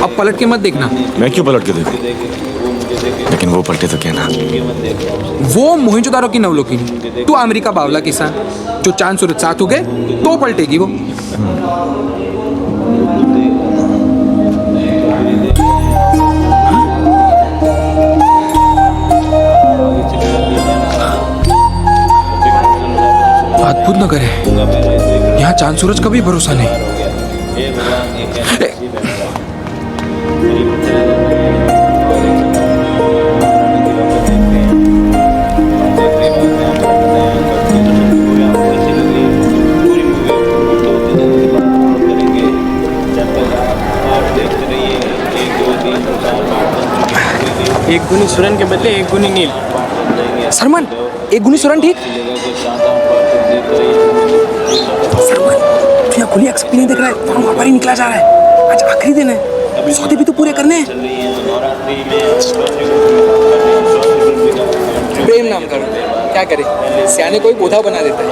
अब पलट के मत देखना। मैं क्यों पलट के देखूं? लेकिन वो पलटे तो क्या ना। वो मोहिंजोदारो की नवलोकिनी, तू अमेरिका बावला किसान। जो चांद सूरज साथ हो गए तो पलटेगी वो। अद्भुत नगर है, यहाँ चांद सूरज का भी भरोसा नहीं। एक गुनी सुरन के बदले एक गुनी नील। सरमन, एक गुनी सुरन ठीक। सरमन, तू यहाँ खुली आंख नहीं देख रहा है, वहाँ व्यापारी निकला जा रहा है। आज आखिरी दिन है, सौदे भी तो पूरे करने हैं। प्रेम नाम करो, क्या करे, सियाने कोई बोधा बना देता है।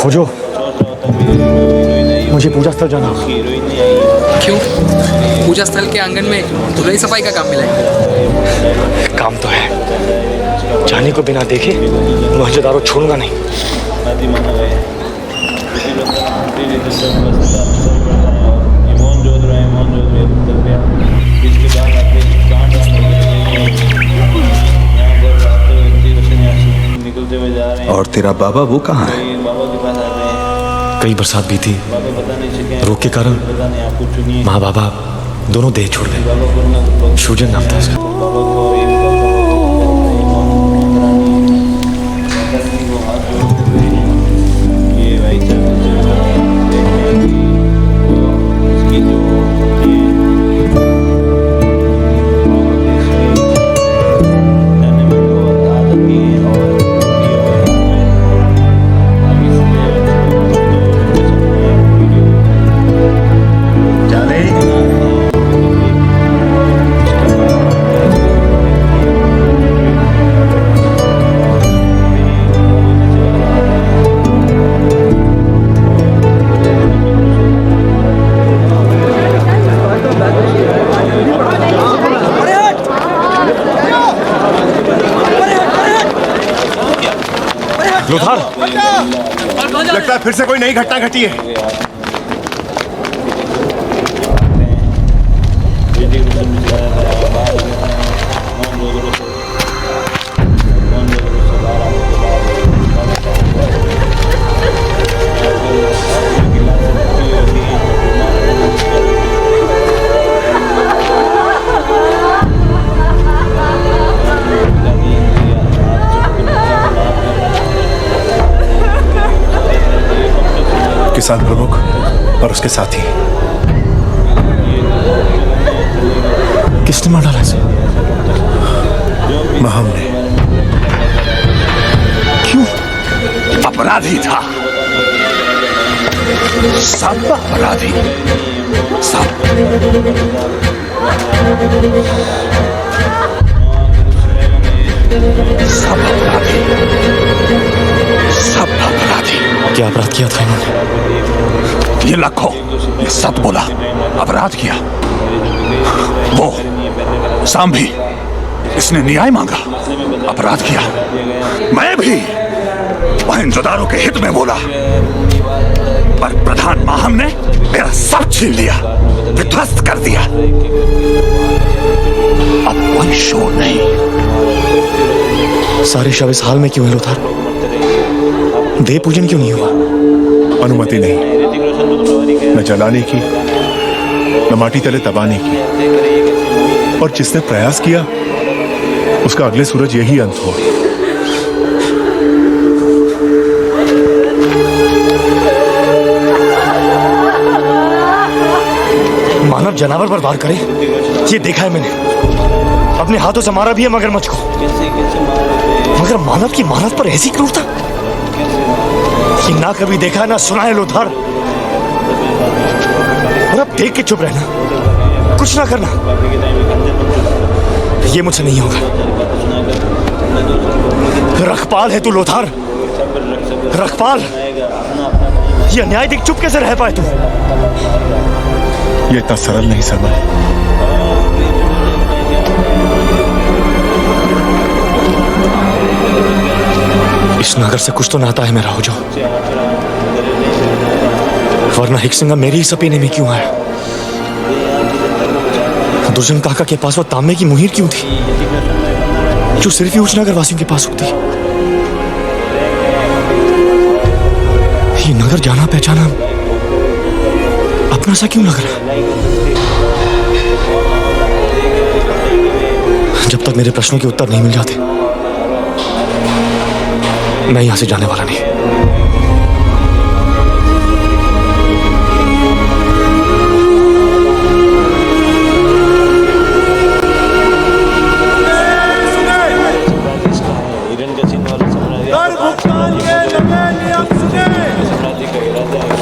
खोजो, मुझे पूजा स्थल जाना। क्यों? पूजा स्थल के आंगन में धुलाई सफाई का काम मिला है। काम तो है, जाने को बिना देखे मोहनजोदारो छोड़ूंगा नहीं। और तेरा बाबा वो कहाँ है? कई बरसात भी थी, रोग के कारण माँ बाबा दोनों देह छोड़ गए। सूजन नाम था उसका। लोथार, लगता है फिर से कोई नई घटना घटी है। किसान प्रमुख और उसके साथी। किसने मार डाला इसे? महम ने। क्यों? अपराधी था, सब अपराधी, सब। सब अपराधी, सब अपराधी। क्या अपराध किया था इन्होंने? ये लखो, ये सत बोला, अपराध किया। वो सांभी, इसने न्याय मांगा, अपराध किया। मैं भी मोहनजोदारो के हित में बोला, पर प्रधान महम ने मेरा सब छीन लिया, विध्वस्त कर दिया। अब कोई शोर नहीं। सारे शव इस हाल में क्यों है लोथार? देह पूजन क्यों नहीं हुआ? अनुमति नहीं, न जलाने की, न माटी तले दबाने की। और जिसने प्रयास किया उसका अगले सूरज यही अंत हो। मानव जानवर पर वार करे, ये देखा है मैंने। अपने हाथों से मारा भी है मगरमच्छ को, मगर मानव की मानव पर ऐसी क्रूरता। ये ना कभी देखा ना सुना है लोथार, और अब देख के चुप रहना, कुछ ना करना, ये मुझसे नहीं होगा। रखपाल है तू लोथार, रखपाल। ये अन्याय देख चुप कैसे रह पाए तू? ये इतना सरल नहीं सरवर। इस नगर से कुछ तो नाता है मेरा, हो जाओ, वरना हिक्सिंगा मेरी ही सपीने में क्यों आया? दुर्जन काका के पास वो तांबे की मुहीर क्यों थी, जो सिर्फ ही उस नगर वासियों के पास होती? ये नगर जाना पहचाना अपना सा क्यों लग रहा है? जब तक मेरे प्रश्नों के उत्तर नहीं मिल जाते, मैं यहां से जाने वाला नहीं।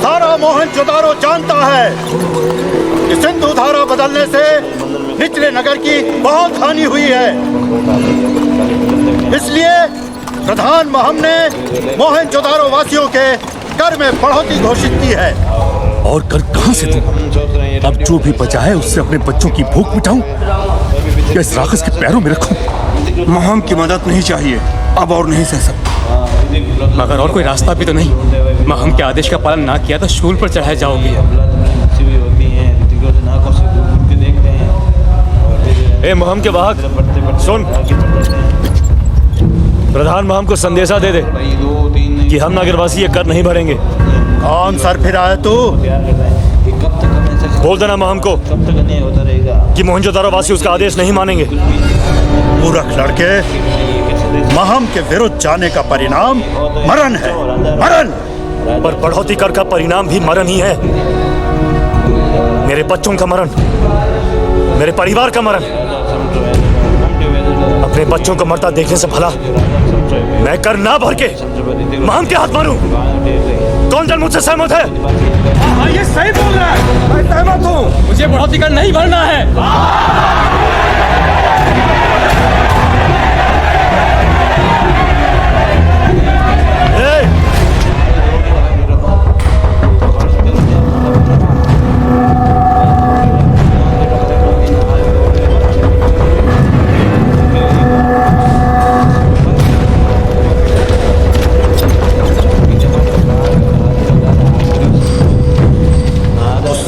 सारा मोहनजोदारो जानता है कि सिंधु धारा बदलने से निचले नगर की बहुत हानि हुई है। इसलिए प्रधान महम ने मोहनजोदारो वासियों के कर में बढ़ोतरी घोषित की है। और कर कहां से दूं? अब जो भी बचा है उससे अपने बच्चों की भूख मिटाऊं या इस राक्षस के पैरों में रखूं? महम की मदद नहीं चाहिए, अब और नहीं सह सकता। मगर और कोई रास्ता भी तो नहीं। महम के आदेश का पालन ना किया तो शूल पर चढ़ाए जाओगे। ए महम के वाहक, सुन, प्रधान महम को संदेशा दे दे कि हम नगरवासी ये कर नहीं भरेंगे। कौन सर फिर आया तू? बोल देना महम को कि मोहनजोदारो वासी उसका आदेश नहीं मानेंगे। मूर्ख लड़के, महम के विरुद्ध जाने का परिणाम मरण है, मरण। पर बढ़ोतरी कर का परिणाम भी मरण ही है। मेरे बच्चों का मरण, मेरे परिवार का मरण। अपने बच्चों को मरता देखने से भला मैं कर ना भर के महम के हाथ मारूं? कौन जन मुझसे सहमत है? हाँ, ये सही बोल रहा है। मैं सहमत हूँ। मुझे बढ़ोतरी कर नहीं भरना है।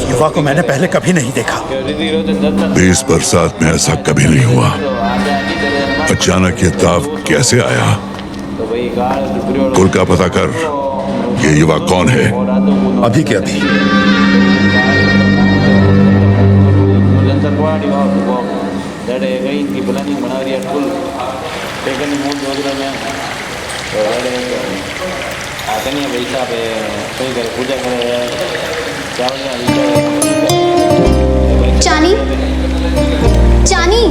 युवा को मैंने पहले कभी नहीं देखा। 20 बरसात में ऐसा कभी नहीं हुआ। अचानक ये ताव कैसे आया? कुल का पता कर, ये युवा कौन है? अभी के अभी। चानी, चानी,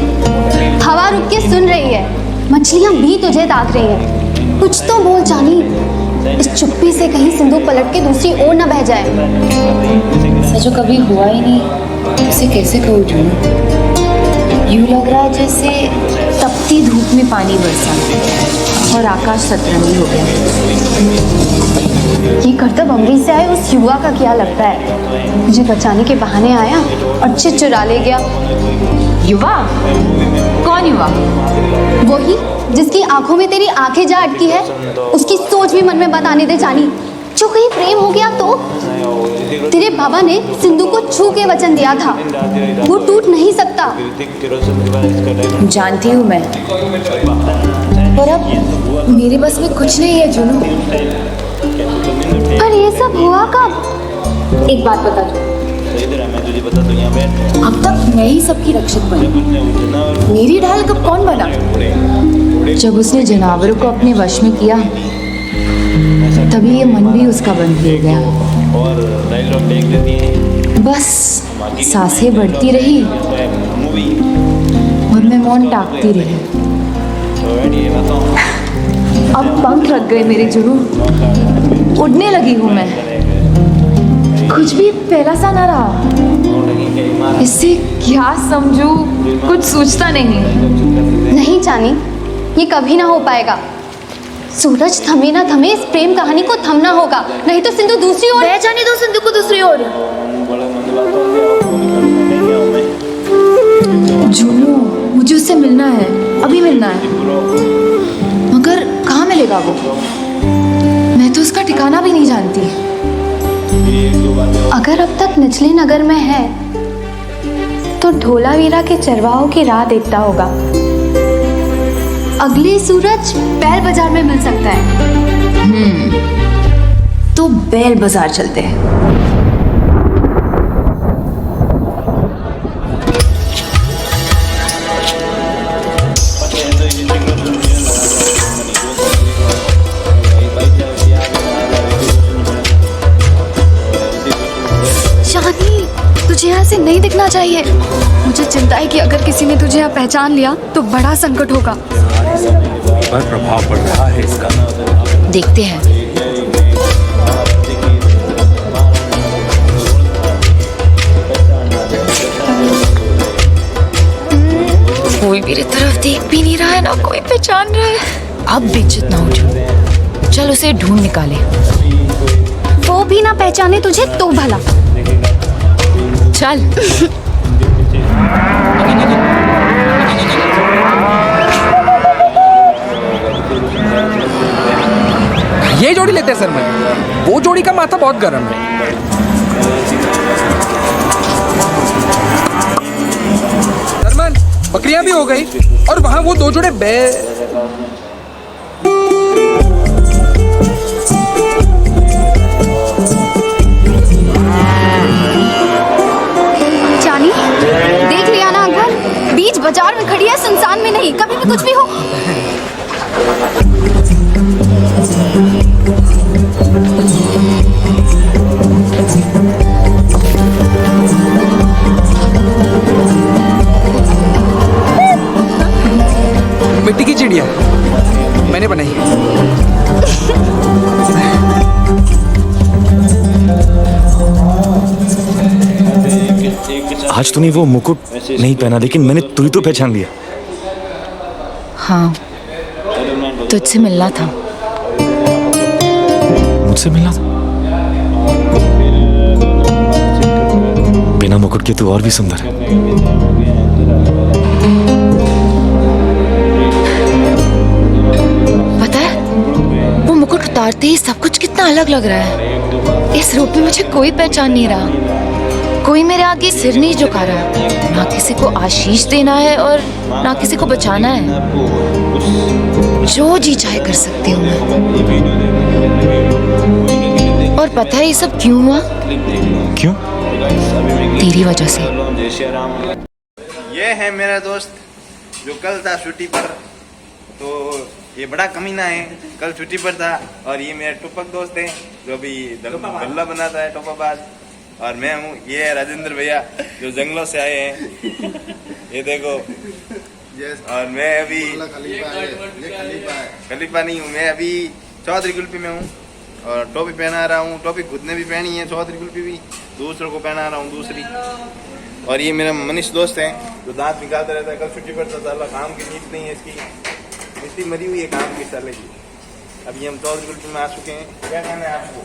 हवा रुक के सुन रही है, मछलियां भी तुझे ताक रही हैं। कुछ तो बोल चानी, इस चुप्पी से कहीं सिंधु पलट के दूसरी ओर न बह जाए। ऐसा जो कभी हुआ ही नहीं, उसे कैसे कहूँ जूनू? यूं लग रहा है जैसे तपती धूप में पानी बरसा और आकाश सतरंगी हो गया। ये करतब अमरीश से आए उस युवा का क्या लगता है? मुझे बचाने के बहाने आया और चित चुरा ले गया। युवा? कौन युवा? वही जिसकी आंखों में तेरी आंखें जा अटकी है, उसकी सोच भी मन में बताने दे चानी। जो कहीं प्रेम हो गया तो? तेरे बाबा ने सिंधु को छू के वचन दिया था, वो टूट नहीं सकता। जानती हूँ मैं, पर अब मेरे बस में कुछ नहीं है जूनू। पर ये सब हुआ कब? एक बात बता दो, अब तक मैं ही सबकी रक्षक बनी, मेरी ढाल कब कौन बना? जब उसने जानवरों को अपने वश में किया, तभी ये मन भी उसका बंद हो गया। बस सांसें बढ़ती रही और मैं मौन टाकती रही। अब पंख लग गए मेरे जुनू। उड़ने लगी हूँ मैं। कुछ भी पहला सा ना रहा। इससे क्या समझूं, कुछ सोचता नहीं। नहीं चानी, ये कभी ना हो पाएगा। सूरज थमे ना थमे, इस प्रेम कहानी को थमना होगा, नहीं तो सिंधु दूसरी ओर। मैं जाने दो सिंधु को दूसरी ओर। जुनू, मुझे उससे मिलना है, अभी मिलना है। मगर कहाँ मिलेगा वो? मैं तो उसका ठिकाना भी नहीं जानती। अगर अब तक निचले नगर में है तो ढोलावीरा के चरवाहों की राह देखता होगा। अगले सूरज बैल बाजार में मिल सकता है। तो बैल बाजार चलते हैं। तुझे यहाँ से नहीं दिखना चाहिए। मुझे चिंता है कि अगर किसी ने तुझे यहाँ पहचान लिया तो बड़ा संकट होगा। पर प्रभाव पड़ रहा है इसका। देखते हैं। कोई मेरी तरफ देख भी नहीं रहा है, ना कोई पहचान रहा है। अब बेइज्जत ना हो जाओ। चल उसे ढूंढ निकाले। वो भी ना पहचाने तुझे तो भला। चल। ये जोड़ी लेते हैं सर मैं। वो जोड़ी का माथा बहुत गर्म है। सरमन, बकरियां भी हो गई और वहां वो दो जोड़े चानी, देख लिया ना अंकल, बीच बाजार में खड़ी है, सुनसान में नहीं। कभी भी कुछ भी हो। मिट्टी की चिड़िया मैंने बनाई। आज तूने वो मुकुट नहीं पहना, लेकिन मैंने तुझे तो पहचान लिया। हाँ, तुझसे मिलना था। मुझसे मिलना था? बिना मुकुट के तू और भी सुंदर है। पता है, वो मुकुट उतारते ही सब कुछ कितना अलग लग रहा है। इस रूप में मुझे कोई पहचान नहीं रहा। कोई मेरे आगे सिर नहीं झुका रहा। ना किसी को आशीष देना है और ना किसी को बचाना है। जो जी चाहे कर सकती हूँ मैं। और पता है ये सब क्यों हुआ? क्यों? तेरी वजह से। ये है मेरा दोस्त जो कल था छुट्टी पर। तो ये बड़ा कमीना है, कल छुट्टी पर था। और ये मेरा टुपक दोस्त है जो अभी बल्ला बनाता है, टोपाबाज। और मैं हूँ, ये है राजेंद्र भैया जो जंगलों से आए हैं। ये देखो। और मैं अभी खलीफा नहीं हूँ, मैं अभी चौधरी कुल्फी में हूँ और टोपी पहना रहा हूँ। टोपी खुद ने भी पहनी है, चौधरी कुल्फी भी दूसरों को पहना रहा हूँ दूसरी। और ये मेरा मनीष दोस्त है जो दांत निकालता रहता है। कल छुट्टी पर था, साला काम की नींद नहीं है इसकी, इतनी मरी हुई है काम की साले की। अभी हम चौधरी कुल्फी में आ चुके हैं। क्या कहना है आपको?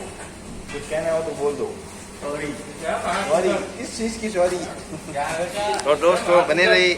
कुछ कहना हो तो बोल दो। सॉरी, किस चीज की सॉरी? तो दोस्तों बने रहे।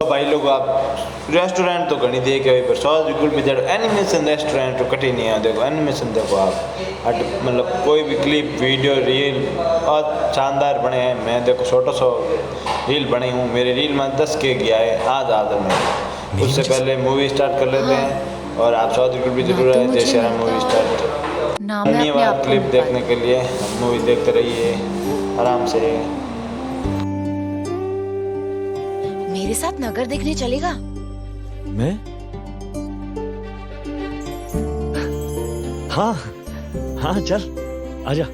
तो भाई लोग, आप रेस्टोरेंट तो घनी देखे हुए पर सॉस बिल्कुल भी जड़ एनिमेशन रेस्टोरेंट तो कटी नहीं है। देखो एनिमेशन देखो आप, मतलब कोई भी क्लिप वीडियो रील और शानदार बने हैं। मैं देखो छोटा सा रील बनी हूँ, मेरे रील में 10K गया है आज में। उससे पहले मूवी स्टार्ट कर लेते हैं और आप सौदी को भी जरूर आए जैसे हम मूवी स्टार्ट। धन्यवाद क्लिप देखने के लिए, मूवी देखते रहिए आराम से। मेरे साथ नगर देखने चलेगा? मैं? हाँ हाँ चल आजा।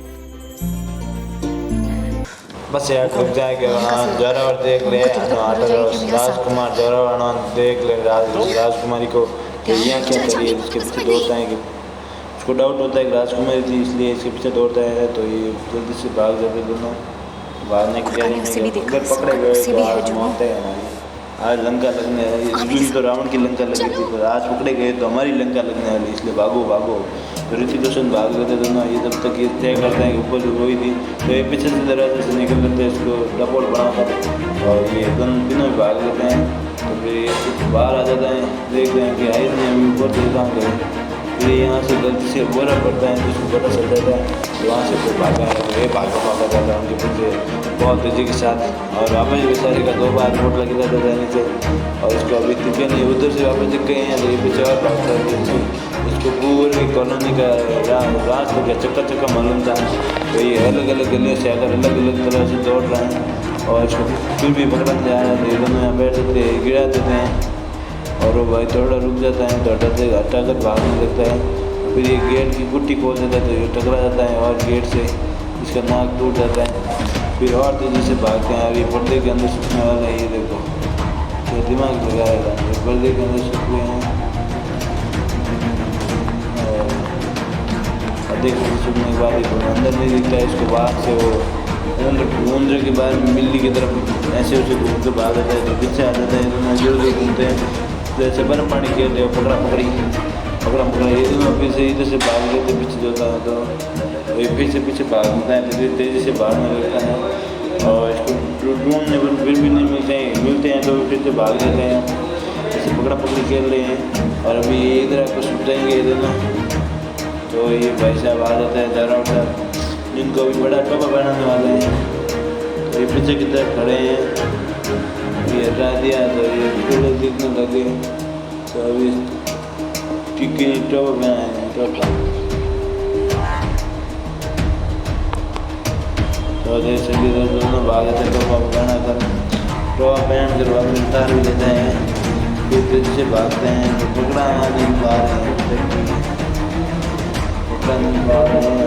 बस यार थक जाएंगे वहाँ जोरावर देख ले, राजकुमार जोरावर देख ले, राजकुमारी को यहाँ क्या करिए, इसके पीछे दौड़ता है कि उसको डाउट होता है कि राजकुमारी थी इसलिए इसके पीछे दौड़ता है, तो ये जल्दी से भाग जाते दोनों। भागने की तैयारी में पकड़े गए तो आज मौत है हमारी। आज लंका लगने वाली, तो रावण की लंका लगी थी, पर आज पकड़े गए तो हमारी लंका लगने वाली, इसलिए भागो भागो। तो ऋतिक रोशन भाग लेते दोनों, ये जब तक ये तय करते हैं कि ऊपर जो हुई थी तो ये पीछे से दरवाजे से निकल लेते हैं इसको डपोल बनाकर, और ये तीनों भाग लेते हैं। तो फिर ये बाहर आ जाते हैं, देखते हैं कि आई ने अभी ऊपर से काम करें, फिर यहाँ से गलती से बोरा पड़ता है जिसको पता चल जाता है, तो वहाँ से फिर भागा है, ये भागा जाता है उनके पीछे बहुत तेजी के साथ, और वापस बेचारे का 2 बार चोट लगी जाता है नीचे, और इसको अभी दिखे नहीं, उधर से वापस दिख गए हैं तो ये पीछे और भागता है। इसको पूरी कॉलोनी का रास्ते का चक्का चक्का मालूम था, तो ये अलग अलग गलियों से अगर अलग अलग तरह से दौड़ रहे हैं, और इसको फिर भी पकड़ने जा रहे हैं, तो ये दोनों यहाँ बैठ जाते हैं, गिरा देते हैं, और वो भाई थोड़ा रुक जाता है तो हटा कर भागने लगता है। फिर ये गेट की गुट्टी खोल देता है तो ये टकरा जाता है और गेट से इसका नाक टूट जाता है। फिर और तेज़ी से भागते हैं, और ये पर्दे के अंदर सूखने वाला है, ये देखो ये दिमाग लगाएगा, ये पर्दे के अंदर सूख गए हैं, और देखो सूखने के बाद अंदर नहीं दिखता है, इसको बाहर से वो घूमने के बाद बिल्ली की तरफ ऐसे उसे घूम के भाग जाता है, तो पीछे आ जाता है, जोर से घूमते हैं, जैसे बर्फ पानी खेलते हो पकड़ा पकड़ी ये दोनों फिर से इधर से भाग लेते पीछे जोता है, तो ये फिर से पीछे भागता है, तो तेज़ी से भागने लगता है, और इसको ढूंढने पर फिर भी नहीं मिलते हैं तो फिर से भाग लेते हैं, जैसे पकड़ा पकड़ी खेल रहे हैं। और अभी इधर आपको सुन जाएंगे ये दोनों, तो ये भाई साहब आ जाता है दारा उठा, जिनको भी बड़ा टोपा बनाने वाले हैं, तो ये पीछे की तरफ खड़े हैं, ये हटा दिया तो ये थोड़े दिखने लगे, तो अभी टिक्की टोपा बनाए टोपा, तो जैसे भी दोनों भागे थे टोपा बना कर, टोपा पहन कर वापस उतार भी लेते हैं, फिर तेजी से भागते हैं, तो पकड़ा नहीं पा रहे हैं, पकड़ा नहीं पा रहे हैं,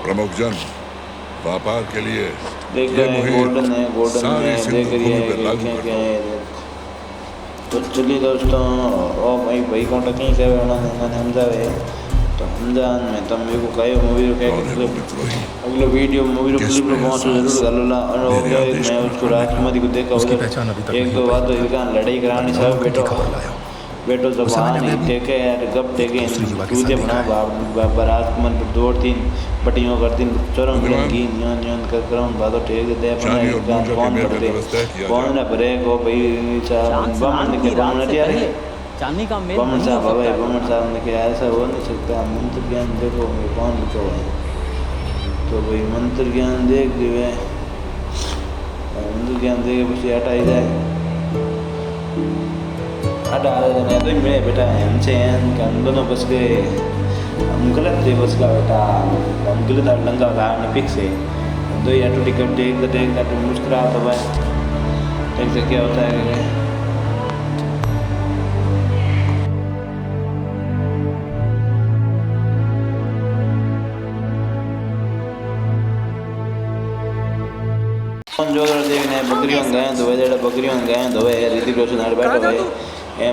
प्रमुख जन व्यापार के लिए देख रहे हैं गोल्डन है देख रही है। तो चलिए दोस्तों, और भाई कॉन्टेक्ट नहीं करे उन्होंने समझावे, तो रमजान में तुम मेरे को कहो मूवी अगला वीडियो मूवी रो क्लिप रो पहुंचो जरूर गलोला, और मैं उसको राजकुमारी को देखा एक दो बात तो लड़ाई करानी सब बेटो जबान टेके यार गप टेके दूधे बना राजकुमार पर 2-3 पट्टियों कर दिन चोरों की न्योन न्योन कर करम बादो टेक दे अपना कौन करते कौन ना ब्रेक हो भाई साहब बमन के बमन यार चांदी का मेल बमन साहब भाई बमन साहब ने कहा ऐसा हो नहीं सकता, मंत्र ज्ञान देखो मैं कौन लिखा हुआ है, तो भाई मंत्र ज्ञान देख दिए, मंत्र ज्ञान देख बस हटाई जाए हटा देने तो मेरे बेटा हमसे हम दोनों बस गए, हम गलत थे बस का बेटा, हम गलत लंगा का हमने फिक्स है तो ये ऑटो टिकट देख तो मुस्कुरा तो भाई देख से क्या होता है। जो देखने बकरियों गए तो वे बकरियों गए तो वे ऋतिक रोशन हर बैठा भाई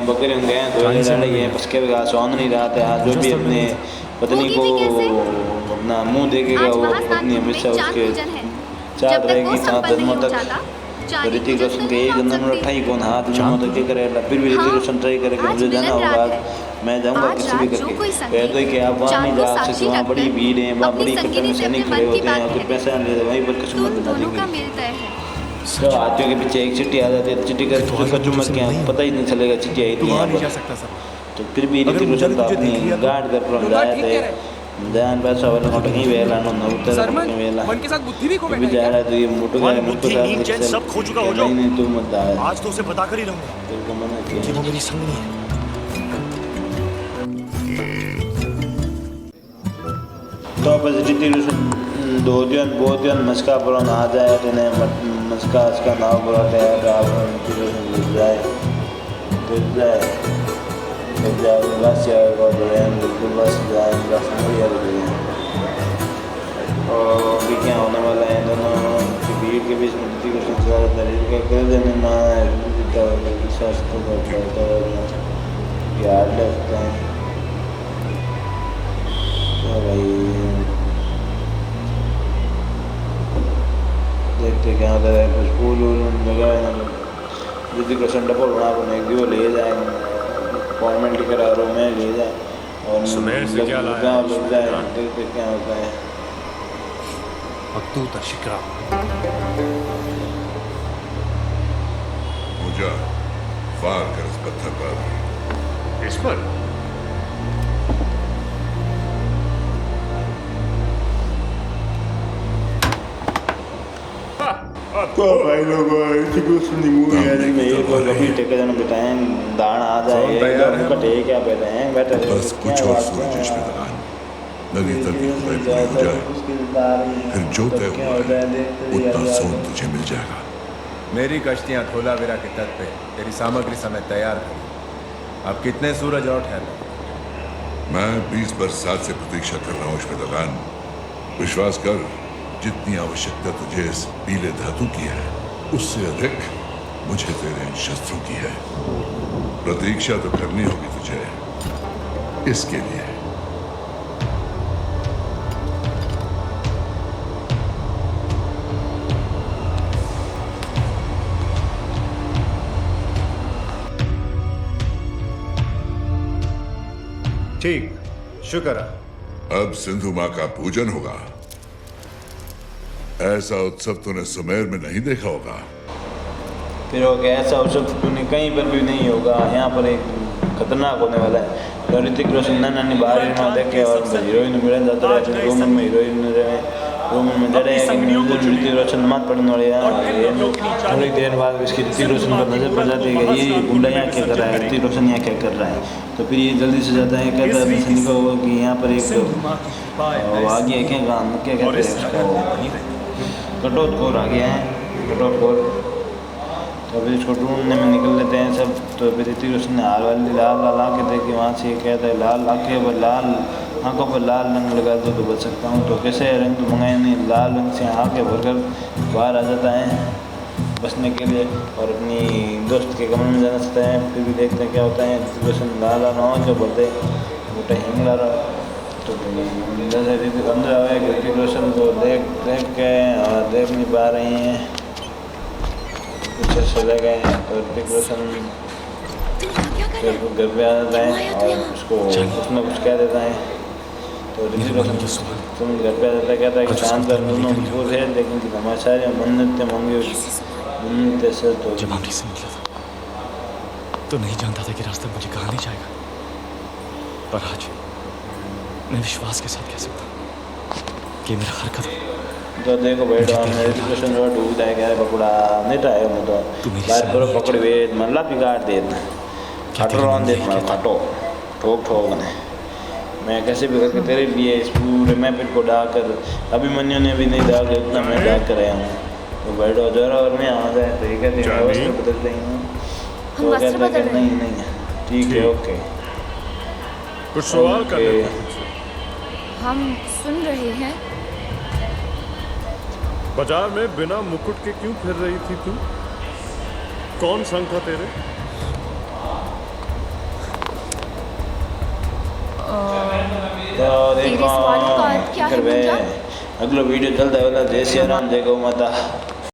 बकरियों गए तो वे लड़ाई है बस के सौन नहीं रहा था, जो भी अपने पत्नी को अपना मुंह देखेगा वो पत्नी हमेशा उसके साथ रहेगी 7 जन्मों तक। तो ऋतिक रोशन के एक नंबर उठाई कौन हाथ जन्मों तक क्या करेगा, फिर भी ऋतिक रोशन ट्राई करेगा मुझे जाना होगा, मैं जाऊँगा किसी भी करके कह दो कि आप वहाँ नहीं जा सकते, वहाँ बड़ी भीड़ है, वहाँ बड़ी कट्टर सैनिक खड़े होते हैं, कुछ पैसा नहीं लेते, वहीं पर किस्मत बना देंगे। तो हाथियों के पीछे एक चिट्ठी आ जाती है, चिट्ठी का चुमक क्या पता ही नहीं चलेगा चिट्ठी आई थी यहाँ पर, तो फिर भी ऋतिक रोशन अपनी गार्ड कर जाए थे ध्यान पैसा वाला नोट नहीं वेला नो नोट सरमन, वेला मन के साथ बुद्धि भी खो भी बैठा जा है रहा है तो ये मोटो मन, का बुद्धि, नींद, चैन सब खो चुका हो जाओ। नहीं तू मत आ आज तो उसे बता कर ही रहूंगा तेरे को मना कि किया वो मेरी संगनी है। तो बस जितनी दो दिन बहुत दिन मस्का पर आ जाए तो ने मस्का इसका नाव बुलाते हैं तो आप मिल जाए बस यार बिल्कुल बस जाए बस बढ़िया और भी क्या होने वाला है दोनों की भीड़ के बीच में जितनी कुछ तरीके का कर देने ना विश्वास को याद रखते हैं तो भाई देखते क्या होता है कुछ फूल वूल वगैरह जितनी क्वेश्चन डबल बना को एक दिवस ले जाए अपॉइंटमेंट करा रूम में ले जाए और सुमेर से क्या लाया? लग जाए देखते क्या होता है अब्दू शिकरा हो जा फार कर इस पत्थर पर। इस पर तो भाई लोग इसको सुनी मूवी है जिसमें एक बार कभी टेके जन बताएं दान आ जाए एकदम कटे क्या कहते हैं बेटा बस कुछ और सूरज इसमें लगान नदी तक खुदाई पूरी हो जाए फिर जो तय हुआ है उतना सोन तुझे मिल जाएगा। मेरी कश्तियां धोलावीरा के तट पे तेरी सामग्री समेत तैयार है। अब कितने सूरज और ठहरे? मैं 20 बरसात से प्रतीक्षा कर रहा हूँ श्वेतगान। विश्वास कर जितनी आवश्यकता तुझे इस पीले धातु की है उससे अधिक मुझे तेरे इन शस्त्रों की है। प्रतीक्षा तो करनी होगी तुझे इसके लिए। ठीक, शुक्र है। अब सिंधु माँ का पूजन होगा। ऐसा उत्सव तूने सुमेर में नहीं देखा होगा। फिर हो गया ऐसा उत्सव तूने कहीं पर भी नहीं होगा। यहाँ पर एक खतरनाक होने वाला है। तो ऋतिक रोशन नानी बाहर में देखे और हीरोइन मिले जाते रहे रोमन में हीरोइन रोमन में जड़े ऋतिक रोशन मत पड़ने वाले थोड़ी देर बाद इसकी ऋतिक रोशन पर नजर पड़ जाती है कि ये गुंडा यहाँ क्या कर रहा है, ऋतिक रोशन यहाँ क्या कर रहा है। तो फिर ये जल्दी से जाता है कहता है सनी को कि यहाँ पर एक आगे क्या कहते हैं कटोतखोर आ गया है कटोतखोर। तो फिर इसको ढूंढने में निकल लेते हैं सब। तो फिर ऋतिक रोशन ने हाल वाली लाल लाल आँखें देखी वहाँ से ये कहता है लाल आँखें पर लाल आँखों पर लाल रंग लगा दो तो बच सकता हूँ। तो कैसे रंग तो मंगाए नहीं, लाल रंग से आँखें भरकर बाहर आ जाता है बचने के लिए और अपनी दोस्त के कमरे में जाना चाहता है। फिर भी देखते हैं क्या होता है। ऋतिक रोशन लाल लाल आँख जो भरते मोटा हिंग ला रहा। तो जैसे अंदर आए ऋतिक रोशन को देख के देख नहीं पा रही हैं पीछे चले गए। तो ऋतिक रोशन घर पे आ जाता है और उसको कुछ न कुछ कह देता है। तो ऋतिक रोशन तुम घर पे आ जाता है कहता है कि शांत दोनों मजबूर है लेकिन हमारे मन्नत मांगे मन्नत से। तो जब हमने से निकला था तो नहीं जानता था कि रास्ता मुझे कहाँ ले जाएगा, पर आज मैं विश्वास के साथ कह सकता हूँ कि मेरा हर कदम तो देखो बैठो हमने ऋतिक डूब जाए क्या पकड़ा नहीं टाइम में तो बात करो पकड़ वे मतलब बिगाड़ दे खाटो रौन दे खाटो ठोक ठोक ने मैं कैसे भी करके तेरे लिए इस पूरे मैपिट को डाकर अभिमन्यु ने भी नहीं डाल उतना मैं डाल कर आया हूँ। तो बैठो जरा और मैं आ जाए तो ये कहते हैं वस्त्र बदल रही हूँ। तो कहता है नहीं नहीं ठीक है ओके कुछ सवाल कर हम सुन रहे हैं। बाजार में बिना मुकुट के क्यों फिर रही थी तू? कौन संग था तेरे? तो देखो क्या है अगला वीडियो चलता है जय श्री राम जय गौ माता।